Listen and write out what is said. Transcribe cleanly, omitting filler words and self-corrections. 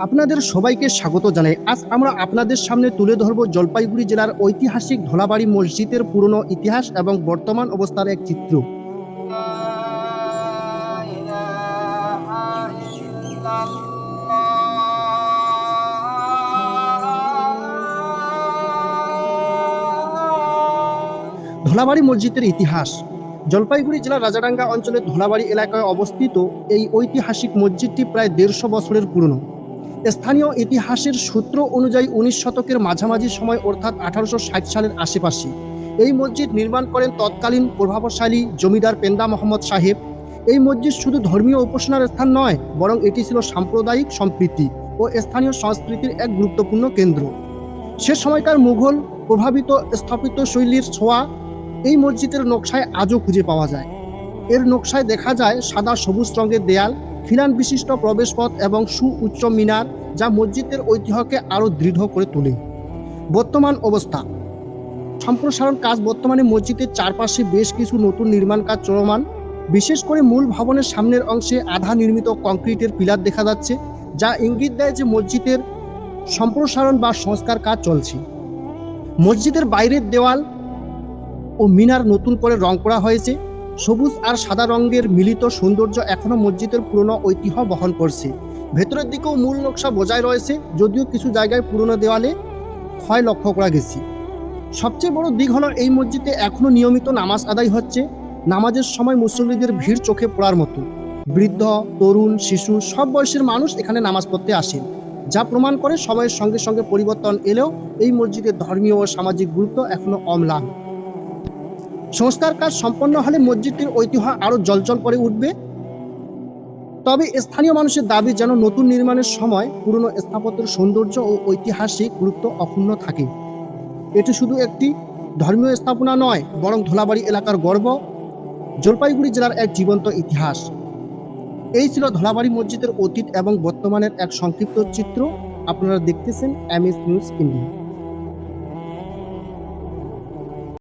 আপনাদের সবাইকে স্বাগত জানাই। আজ আমরা আপনাদের সামনে তুলে ধরব জলপাইগুড়ি জেলার ঐতিহাসিক ধলাবাড়ি মসজিদের পুরনো ইতিহাস এবং বর্তমান অবস্থার এক চিত্র। ধলাবাড়ি মসজিদের ইতিহাস। জলপাইগুড়ি জেলার রাজাডাঙ্গা অঞ্চলের ধলাবাড়ি এলাকায় অবস্থিত এই ঐতিহাসিক মসজিদটি প্রায় ১৫০ বছরের পুরনো। স্থানীয় ইতিহাসের সূত্র অনুযায়ী ১৯ শতকের মাঝামাঝি সময় অর্থাৎ ১৮৬০ সালের আশেপাশে এই মসজিদ নির্মাণ করেন তৎকালীন প্রভাবশালী জমিদার পেন্দা মোহাম্মদ সাহেব। এই মসজিদ শুধু ধর্মীয় উপাসনার স্থান নয়, বরং এটি ছিল সাম্প্রদায়িক সম্প্রীতি ও স্থানীয় সংস্কৃতির এক গুরুত্বপূর্ণ কেন্দ্র। সে সময়কার মুঘল প্রভাবিত স্থাপিত শৈলীর ছোঁয়া এই মসজিদের নকশায় আজও খুঁজে পাওয়া যায়। এর নকশায় দেখা যায় সাদা সবুজ রঙের দেয়াল, খিলান বিশিষ্ট প্রবেশপথ এবং সুউচ্চ মিনার, যা মসজিদের ঐতিহ্যকে আরও দৃঢ় করে তোলে। বর্তমান অবস্থা। সম্প্রসারণ কাজ। বর্তমানে মসজিদের চারপাশে বেশ কিছু নতুন নির্মাণ কাজ চলমান। বিশেষ করে মূল ভবনের সামনের অংশে আধা নির্মিত কংক্রিটের পিলার দেখা যাচ্ছে, যা ইঙ্গিত দেয় যে মসজিদের সম্প্রসারণ বা সংস্কার কাজ চলছে। মসজিদের বাইরের দেওয়াল ও মিনার নতুন করে রং করা হয়েছে। সবুজ আর সাদা রঙের মিলিত সৌন্দর্য এখনো মসজিদের পুরনো ঐতিহ্য বহন করছে। ভেতরের দিকেও মূল নকশা বজায় রয়েছে, যদিও কিছু জায়গায় পুরনো দেওয়ালে ক্ষয় লক্ষ্য করা গেছে। সবচেয়ে বড় দিক হলো এই মসজিদে এখনো নিয়মিত নামাজ আদায় হচ্ছে। নামাজের সময় মুসল্লিদের ভিড় চোখে পড়ার মতো। বৃদ্ধ, তরুণ, শিশু সব বয়সের মানুষ এখানে নামাজ পড়তে আসেন, যা প্রমাণ করে সময়ের সঙ্গে সঙ্গে পরিবর্তন এলেও এই মসজিদের ধর্মীয় ও সামাজিক গুরুত্ব এখনো অম্লান। সংস্কার কাজ সম্পন্ন হলে মসজিদটির ঐতিহ্য আরও জ্বলজ্বল করে উঠবে। তবে স্থানীয় মানুষের দাবি যেন নতুন নির্মাণের সময় পুরনো স্থাপত্যের সৌন্দর্য ও ঐতিহাসিক গুরুত্ব অক্ষুণ্ণ থাকে। এটি শুধু একটি ধর্মীয় স্থাপনা নয়, বরং ধলাবাড়ি এলাকার গর্ব, জলপাইগুড়ি জেলার এক জীবন্ত ইতিহাস। এই ছিল ধলাবাড়ি মসজিদের অতীত এবং বর্তমানের এক সংক্ষিপ্ত চিত্র। আপনারা দেখতেছেন এমএস নিউজ ইন্ডিয়া।